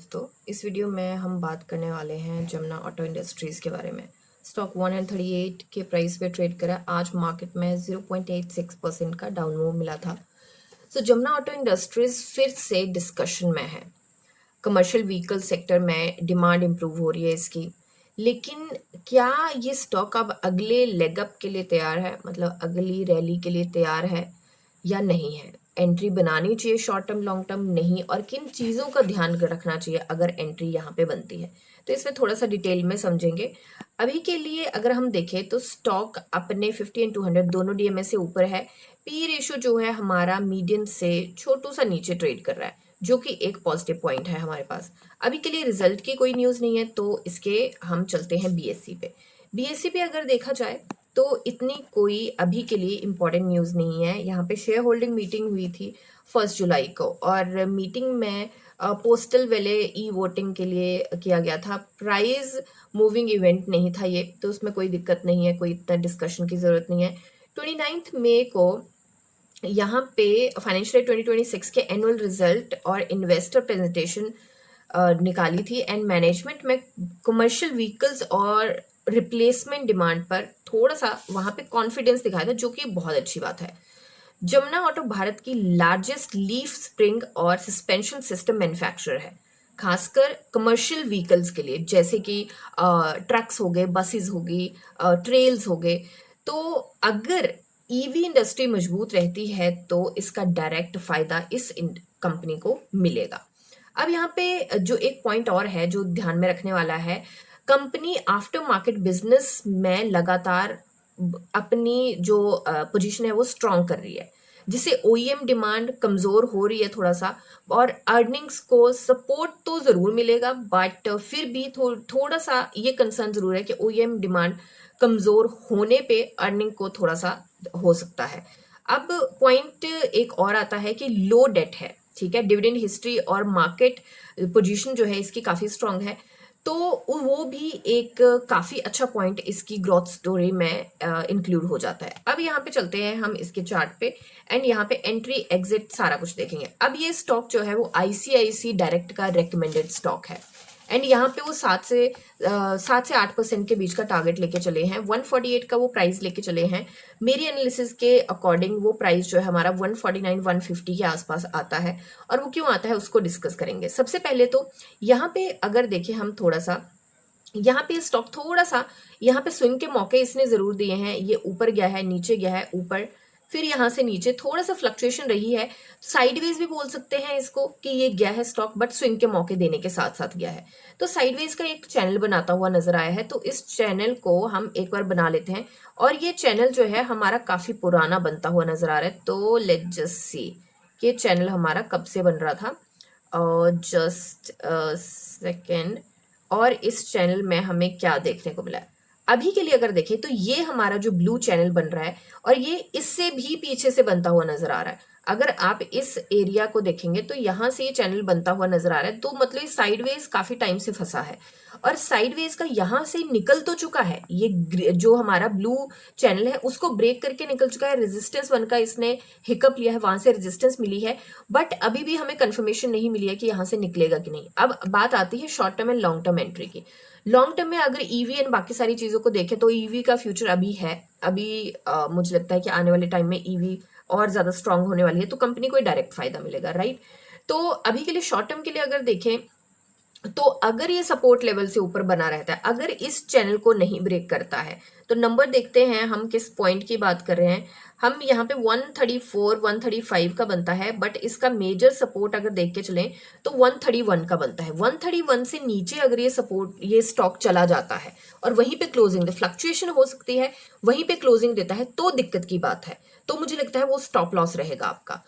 दोस्तों, इस वीडियो में हम बात करने वाले हैं जमुना ऑटो इंडस्ट्रीज़ के बारे में। स्टॉक 138 के प्राइस पे ट्रेड करा। आज मार्केट में 0.86% का डाउन मूव मिला था। जमुना ऑटो इंडस्ट्रीज़ फिर से डिस्कशन में है। कमर्शियल व्हीकल सेक्टर में डिमांड इम्प्रूव हो रही है इसकी, लेकिन क्या ये स्टॉक अब अगले लेग अप के लिए तैयार है, मतलब अगली रैली के लिए तैयार है या नहीं है? एंट्री बनानी चाहिए शॉर्ट टर्म, लॉन्ग टर्म नहीं, और किन चीज़ों का ध्यान रखना चाहिए अगर एंट्री यहाँ पे बनती है, तो इसमें थोड़ा सा डिटेल में समझेंगे। अभी के लिए अगर हम देखें तो स्टॉक अपने 50 एंड 200 दोनों डीएमए से ऊपर है। पी रेशो जो है हमारा मीडियन से छोटू सा नीचे ट्रेड कर रहा है, जो कि एक पॉजिटिव पॉइंट है हमारे पास। अभी के लिए रिजल्ट की कोई न्यूज़ नहीं है, तो इसके हम चलते हैं बीएससी पे। बीएससी पे अगर देखा जाए तो इतनी कोई अभी के लिए इम्पोर्टेंट न्यूज़ नहीं है। यहाँ पे शेयर होल्डिंग मीटिंग हुई थी 1 जुलाई को, और मीटिंग में पोस्टल वाले ई वोटिंग के लिए किया गया था। प्राइज मूविंग इवेंट नहीं था ये, तो उसमें कोई दिक्कत नहीं है, कोई इतना डिस्कशन की ज़रूरत नहीं है। 29 मई को यहाँ पे फाइनेंशियल ईयर 2026 के एनुअल रिजल्ट और इन्वेस्टर प्रेजेंटेशन निकाली थी, एंड मैनेजमेंट में कमर्शियल व्हीकल्स और रिप्लेसमेंट डिमांड पर थोड़ा सा वहाँ पे कॉन्फिडेंस दिखाया था, जो कि बहुत अच्छी बात है। जमुना ऑटो भारत की लार्जेस्ट लीफ स्प्रिंग और सस्पेंशन सिस्टम मैन्युफैक्चरर है, खासकर कमर्शियल व्हीकल्स के लिए, जैसे कि ट्रक्स हो गए, बसेस हो गई, ट्रेल्स हो गए। तो अगर ईवी इंडस्ट्री मजबूत रहती है तो इसका डायरेक्ट फायदा इस कंपनी को मिलेगा। अब यहाँ पे जो एक पॉइंट और है जो ध्यान में रखने वाला है, कंपनी आफ्टर मार्केट बिजनेस में लगातार अपनी जो पोजीशन है वो स्ट्रॉन्ग कर रही है, जिससे ओईएम डिमांड कमज़ोर हो रही है थोड़ा सा, और अर्निंग्स को सपोर्ट तो ज़रूर मिलेगा, बट फिर भी थोड़ा सा ये कंसर्न ज़रूर है कि ओईएम डिमांड कमज़ोर होने पे अर्निंग को थोड़ा सा हो सकता है। अब पॉइंट एक और आता है कि लो डेट है, ठीक है, डिविडेंड हिस्ट्री और मार्केट पोजीशन जो है इसकी काफ़ी स्ट्रांग है, तो वो भी एक काफ़ी अच्छा पॉइंट इसकी ग्रोथ स्टोरी में इंक्लूड हो जाता है। अब यहाँ पे चलते हैं हम इसके चार्ट पे, एंड यहाँ पे एंट्री एग्जिट सारा कुछ देखेंगे। अब ये स्टॉक जो है वो आईसीआईसी डायरेक्ट का रेकमेंडेड स्टॉक है, एंड यहाँ पे वो 7 से 8% के बीच का टारगेट लेके चले हैं। 148 का वो प्राइस लेके चले हैं। मेरी एनालिसिस के अकॉर्डिंग वो प्राइस जो है हमारा 149 150 के आसपास आता है, और वो क्यों आता है उसको डिस्कस करेंगे। सबसे पहले तो यहाँ पे अगर देखें हम थोड़ा सा, यहाँ पे स्टॉक थोड़ा सा, यहाँ पे स्विंग के मौके इसने जरूर दिए हैं। ये ऊपर गया है, नीचे गया है, ऊपर, फिर यहाँ से नीचे थोड़ा सा फ्लक्चुएशन रही है। साइडवेज भी बोल सकते हैं इसको कि ये गया है स्टॉक, बट स्विंग के मौके देने के साथ साथ गया है। तो साइडवेज का एक चैनल बनाता हुआ नजर आया है, तो इस चैनल को हम एक बार बना लेते हैं। और ये चैनल जो है हमारा काफी पुराना बनता हुआ नजर आ रहा है, तो लेट जस्ट सी ये चैनल हमारा कब से बन रहा था, और जस्ट सेकेंड। और इस चैनल में हमें क्या देखने को मिला है अभी के लिए अगर देखें तो ये हमारा जो ब्लू चैनल बन रहा है, और ये इससे भी पीछे से बनता हुआ नजर आ रहा है। अगर आप इस एरिया को देखेंगे तो यहाँ से ये चैनल बनता हुआ नजर आ रहा है, तो मतलब ये साइडवेज काफी टाइम से फंसा है, और साइडवेज का यहाँ से निकल तो चुका है। ये जो हमारा ब्लू चैनल है उसको ब्रेक करके निकल चुका है। रेजिस्टेंस वन का इसने हिकअप लिया है, वहां से रेजिस्टेंस मिली है, बट अभी भी हमें कंफर्मेशन नहीं मिली है कि यहाँ से निकलेगा कि नहीं। अब बात आती है short term and long term entry की। लॉन्ग टर्म में अगर ईवी एंड बाकी सारी चीजों को देखें तो ईवी का फ्यूचर अभी है। अभी मुझे लगता है कि आने वाले टाइम में ईवी और ज्यादा स्ट्रांग होने वाली है, तो कंपनी को डायरेक्ट फायदा मिलेगा, राइट। तो अभी के लिए शॉर्ट टर्म के लिए अगर देखें तो अगर ये सपोर्ट लेवल से ऊपर बना रहता है, अगर इस चैनल को नहीं ब्रेक करता है, तो नंबर देखते हैं हम किस पॉइंट की बात कर रहे हैं। हम यहाँ पे 134 135 का बनता है, बट इसका मेजर सपोर्ट अगर देख के चलें तो 131 का बनता है। 131 से नीचे अगर ये सपोर्ट, ये स्टॉक चला जाता है और वहीं पे क्लोजिंग, फ्लक्चुएशन हो सकती है, वहीं पे क्लोजिंग देता है, तो दिक्कत की बात है। तो मुझे लगता है वो स्टॉप लॉस रहेगा आपका।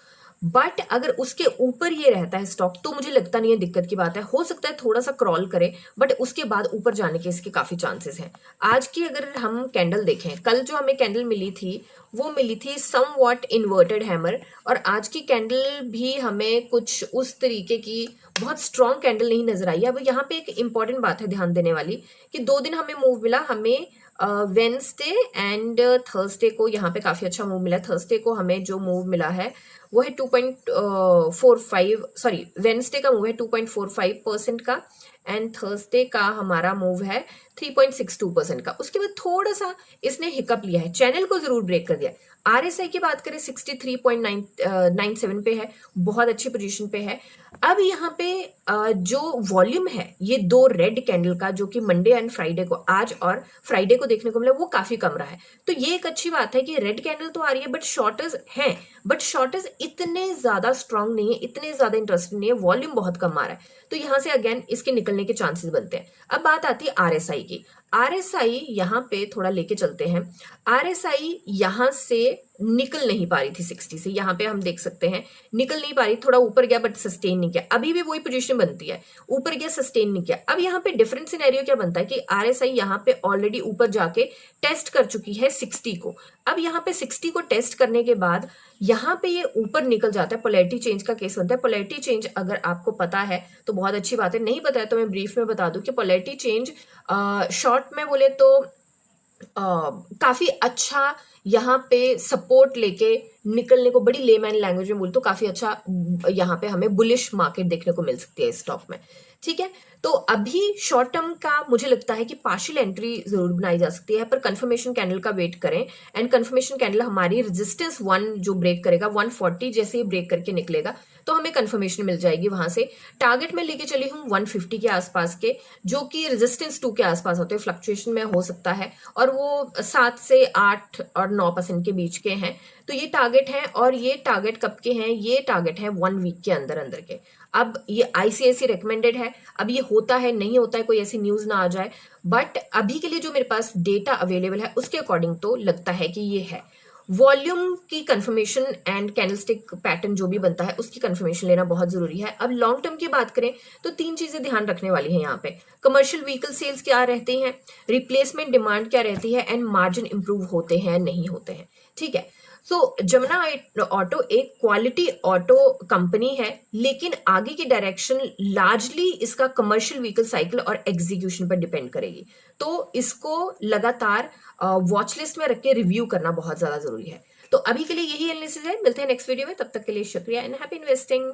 बट अगर उसके ऊपर ये रहता है स्टॉक, तो मुझे लगता नहीं है दिक्कत की बात है। हो सकता है थोड़ा सा क्रॉल करे, बट उसके बाद ऊपर जाने के इसके काफी चांसेस हैं। आज की अगर हम कैंडल देखें, कल जो हमें कैंडल मिली थी वो मिली थी सम वॉट इन्वर्टेड हैमर, और आज की कैंडल भी हमें कुछ उस तरीके की बहुत स्ट्रॉन्ग कैंडल नहीं नजर आई। अब यहाँ पे एक इंपॉर्टेंट बात है ध्यान देने वाली, कि 2 दिन हमें मूव मिला। हमें वेंसडे एंड थर्सडे को यहाँ पे काफी अच्छा मूव मिला। थर्सडे को हमें जो मूव मिला है वो है 2.45, सॉरी वेडनेसडे का मूव है 2.45% का, एंड थर्सडे का हमारा मूव है 3.62% का। उसके बाद थोड़ा सा इसने हिकअप लिया है, चैनल को जरूर ब्रेक कर दिया। आरएसआई की बात करें 63.97 पे है, बहुत अच्छी पोजीशन पे है। अब यहाँ पे जो वॉल्यूम है ये दो रेड कैंडल का, जो कि मंडे एंड फ्राइडे को, आज और फ्राइडे को देखने को मिला, वो काफी कम रहा है। तो ये एक अच्छी बात है कि रेड कैंडल तो आ रही है बट शॉर्टर्स हैं, बट शॉर्टर्स इतने ज्यादा स्ट्रांग नहीं है, इतने ज्यादा इंटरेस्टिंग नहीं है, वॉल्यूम बहुत कम आ रहा है। तो यहां से अगेन इसके निकलने के चांसेस बनते हैं। अब बात आती है आरएसआई की। आरएसआई यहाँ पे थोड़ा लेके चलते हैं। आरएसआई यहां से निकल नहीं पा रही थी 60 से, यहाँ पे हम देख सकते हैं निकल नहीं पा रही, थोड़ा ऊपर गया बट सस्टेन नहीं किया। अभी भी वही पोजीशन बनती है, ऊपर गया सस्टेन नहीं किया। अब यहाँ पे डिफरेंट सिनेरियो क्या बनता है कि आरएसआई यहाँ पे ऑलरेडी ऊपर जाके टेस्ट कर चुकी है 60 को। अब यहाँ पे 60 को टेस्ट करने के बाद यहाँ पे ये ऊपर निकल जाता है, पोलैरिटी चेंज का केस बनता है। पोलैरिटी चेंज अगर आपको पता है तो बहुत अच्छी बात है, नहीं पता है तो मैं ब्रीफ में बता दूं कि पोलैरिटी चेंज शॉर्ट में बोले तो काफी अच्छा यहाँ पे सपोर्ट लेके निकलने को, बड़ी लेमैन लैंग्वेज में बोल तो काफी अच्छा यहाँ पे हमें बुलिश मार्केट देखने को मिल सकती है इस स्टॉक में। ठीक है, तो अभी शॉर्ट टर्म का मुझे लगता है कि पार्शियल एंट्री जरूर बनाई जा सकती है, पर कंफर्मेशन कैंडल का वेट करें। एंड कंफर्मेशन कैंडल हमारी रेजिस्टेंस 1 जो ब्रेक करेगा, 140 जैसे ही ब्रेक करके निकलेगा तो हमें कंफर्मेशन मिल जाएगी वहां से। टारगेट में लेके चली हूँ 150 के आसपास के, जो कि रेजिस्टेंस 2 के आसपास होते हैं, फ्लक्चुएशन में हो सकता है, और वो 7 से 8 और 9% के बीच के हैं। तो ये टारगेट है, और ये टारगेट कब के हैं, ये टारगेट है 1 वीक के अंदर अंदर के। अब ये आईसीआईसी रिकमेंडेड है, अब ये होता है नहीं होता है, कोई ऐसी न्यूज ना आ जाए, बट अभी के लिए जो मेरे पास डेटा अवेलेबल है उसके अकॉर्डिंग तो लगता है कि ये है। वॉल्यूम की कंफर्मेशन एंड कैंडलस्टिक पैटर्न जो भी बनता है उसकी कंफर्मेशन लेना बहुत जरूरी है। अब लॉन्ग टर्म की बात करें तो 3 चीजें ध्यान रखने वाली हैं यहाँ पे। कमर्शियल व्हीकल सेल्स क्या रहती हैं, रिप्लेसमेंट डिमांड क्या रहती है, एंड मार्जिन इंप्रूव होते हैं नहीं होते हैं। ठीक है, सो जमुना ऑटो एक क्वालिटी ऑटो कंपनी है, लेकिन आगे की डायरेक्शन लार्जली इसका कमर्शियल व्हीकल साइकिल और एग्जीक्यूशन पर डिपेंड करेगी। तो इसको लगातार वॉच लिस्ट में रख के रिव्यू करना बहुत ज्यादा जरूरी है। तो अभी के लिए यही एनालिसिस है, मिलते हैं नेक्स्ट वीडियो में, तब तक के लिए शुक्रिया एंड हैप्पी इन्वेस्टिंग।